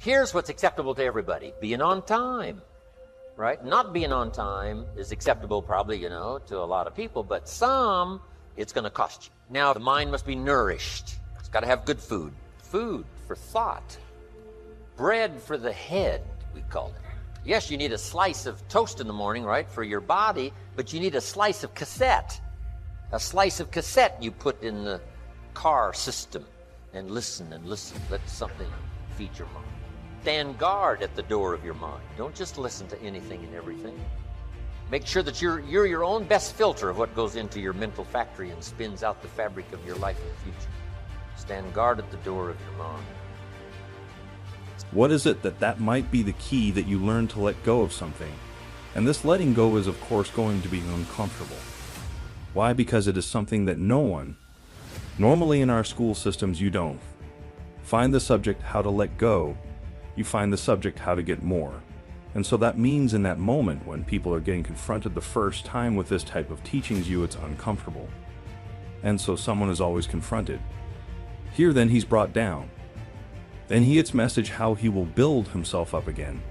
Here's what's acceptable to everybody. Being on time, right? Not being on time is acceptable probably, to a lot of people, but some, it's going to cost you. Now, the mind must be nourished. It's got to have good food. Food for thought. Bread for the head, we call it. Yes, you need a slice of toast in the morning, right, for your body, but you need a slice of cassette. A slice of cassette you put in the car system and listen and listen. Let something feed your mind. Stand guard at the door of your mind. Don't just listen to anything and everything. Make sure that you're your own best filter of what goes into your mental factory and spins out the fabric of your life in the future. Stand guard at the door of your mind. What is it that might be the key that you learn to let go of something? And this letting go is, of course, going to be uncomfortable. Why? Because it is something that no one, normally in our school systems, you don't find the subject how to let go. You find the subject how to get more. And so that means in that moment when people are getting confronted the first time with this type of teachings it's uncomfortable. And so someone is always confronted. Here then he's brought down. Then he gets message how he will build himself up again.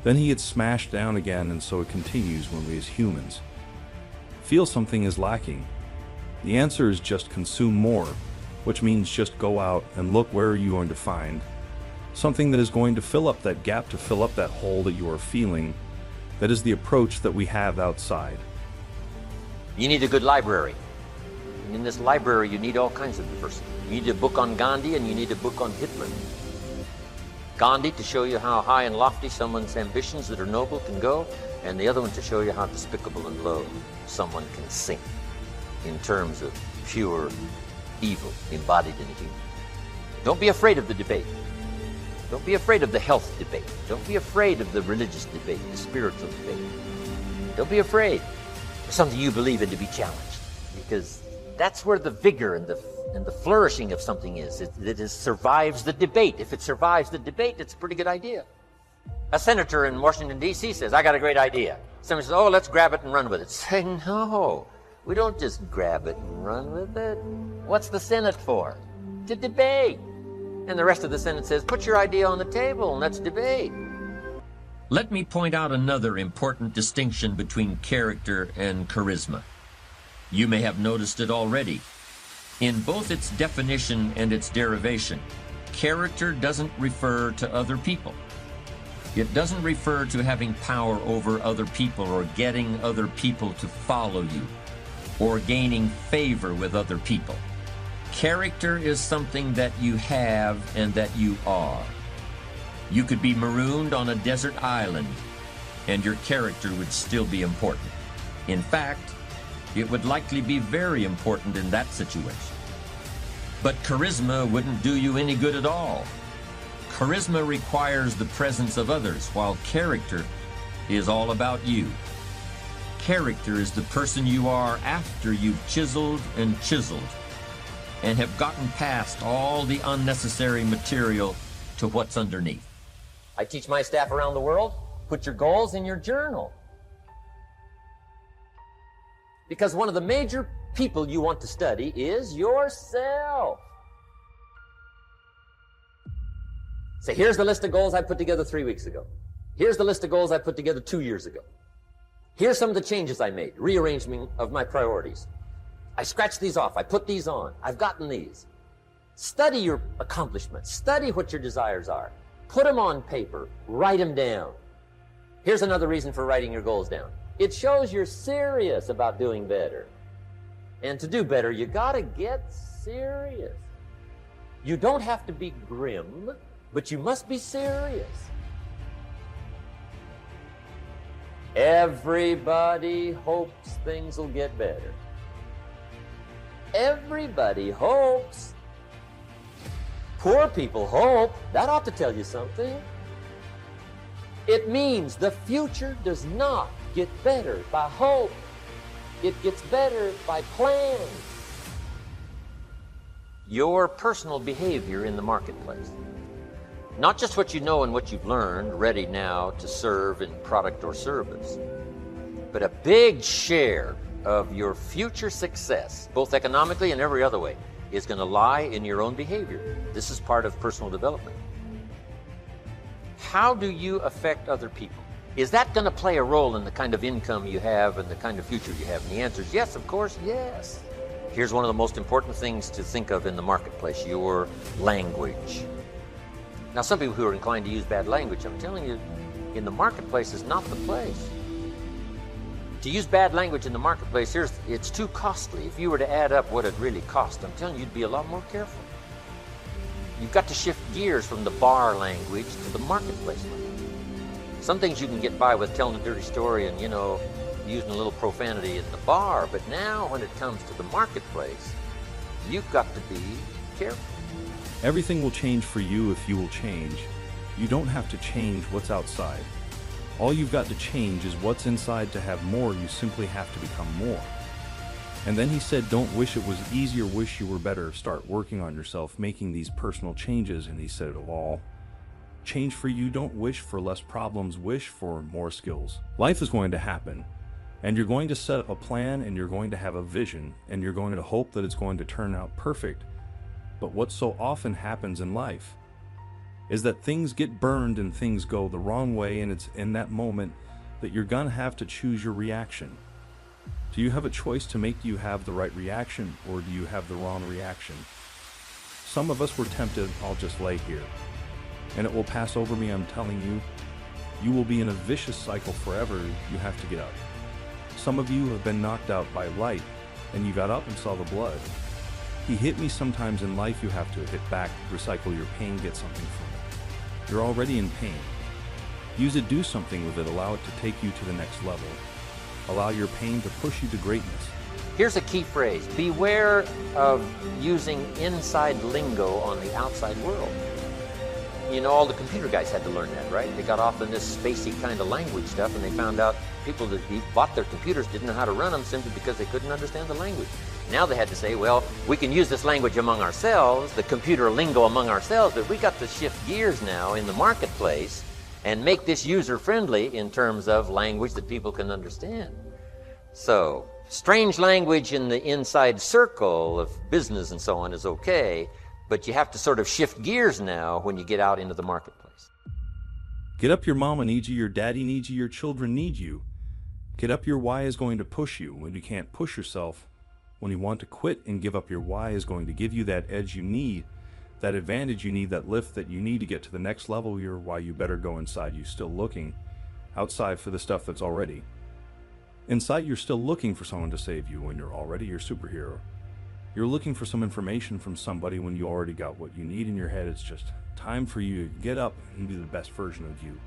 Then he gets smashed down again, and so it continues when we as humans feel something is lacking. The answer is just consume more, which means just go out and look where you're going to find something that is going to fill up that gap, to fill up that hole that you are feeling. That is the approach that we have outside. You need a good library. In this library, you need all kinds of diversity. You need a book on Gandhi and you need a book on Hitler. Gandhi to show you how high and lofty someone's ambitions that are noble can go, and the other one to show you how despicable and low someone can sink in terms of pure evil embodied in a human. Don't be afraid of the debate. Don't be afraid of the health debate. Don't be afraid of the religious debate, the spiritual debate. Don't be afraid of something you believe in to be challenged, because that's where the vigor and the flourishing of something is. It survives the debate. If it survives the debate, it's a pretty good idea. A senator in Washington, D.C. says, I got a great idea. Somebody says, oh, let's grab it and run with it. Say, no, we don't just grab it and run with it. What's the Senate for? To debate. And the rest of the Senate says, put your idea on the table and let's debate. Let me point out another important distinction between character and charisma. You may have noticed it already. In both its definition and its derivation, character doesn't refer to other people. It doesn't refer to having power over other people or getting other people to follow you or gaining favor with other people. Character is something that you have and that you are. You could be marooned on a desert island and your character would still be important. In fact, it would likely be very important in that situation. But charisma wouldn't do you any good at all. Charisma requires the presence of others, while character is all about you. Character is the person you are after you've chiseled and have gotten past all the unnecessary material to what's underneath. I teach my staff around the world, put your goals in your journal. Because one of the major people you want to study is yourself. Say, here's the list of goals I put together 3 weeks ago. Here's the list of goals I put together 2 years ago. Here's some of the changes I made, rearrangement of my priorities. I scratched these off, I put these on, I've gotten these. Study your accomplishments, study what your desires are. Put them on paper, write them down. Here's another reason for writing your goals down. It shows you're serious about doing better. And to do better, you gotta get serious. You don't have to be grim, but you must be serious. Everybody hopes things will get better. Everybody hopes. Poor people hope. That ought to tell you something. It means the future does not get better by hope. It gets better by plan. Your personal behavior in the marketplace. Not just what you know and what you've learned, ready now to serve in product or service, but a big share of your future success, both economically and every other way, is going to lie in your own behavior. This is part of personal development. how do you affect other people? Is that going to play a role in the kind of income you have and the kind of future you have? And the answer is yes, of course, yes. Here's one of the most important things to think of in the marketplace: your language. Now, some people who are inclined to use bad language, I'm telling you, in the marketplace is not the place. To use bad language in the marketplace, it's too costly. If you were to add up what it really cost, I'm telling you, you'd be a lot more careful. You've got to shift gears from the bar language to the marketplace language. Some things you can get by with telling a dirty story and, using a little profanity in the bar, but now when it comes to the marketplace, you've got to be careful. Everything will change for you if you will change. You don't have to change what's outside. All you've got to change is what's inside. To have more, you simply have to become more. And then he said, don't wish it was easier, wish you were better. Start working on yourself, making these personal changes. And he said, all change for you. Don't wish for less problems, wish for more skills. Life is going to happen, and you're going to set up a plan, and you're going to have a vision, and you're going to hope that it's going to turn out perfect. But what so often happens in life is that things get burned and things go the wrong way, and it's in that moment that you're gonna have to choose your reaction. Do you have a choice to make? Do you have the right reaction, or do you have the wrong reaction? Some of us were tempted, I'll just lay here, and it will pass over me. I'm telling you, you will be in a vicious cycle forever. You have to get up. Some of you have been knocked out by light, and you got up and saw the blood. He hit me. Sometimes in life you have to hit back, recycle your pain, get something from it. You're already in pain. Use it, do something with it, allow it to take you to the next level. Allow your pain to push you to greatness. Here's a key phrase: beware of using inside lingo on the outside world. All the computer guys had to learn that, right? They got off in this spacey kind of language stuff, and they found out people that bought their computers didn't know how to run them simply because they couldn't understand the language. Now they had to say, well, we can use this language among ourselves, the computer lingo among ourselves, but we got to shift gears now in the marketplace and make this user-friendly in terms of language that people can understand. So, strange language in the inside circle of business and so on is okay, but you have to sort of shift gears now when you get out into the marketplace. Get up, your mama needs you, your daddy needs you, your children need you. Get up, your why is going to push you when you can't push yourself. When you want to quit and give up, your why is going to give you that edge you need, that advantage you need, that lift that you need to get to the next level. Your why, you better go inside. You still looking outside for the stuff that's already inside. You're still looking for someone to save you when you're already your superhero. You're looking for some information from somebody when you already got what you need in your head. It's just time for you to get up and be the best version of you.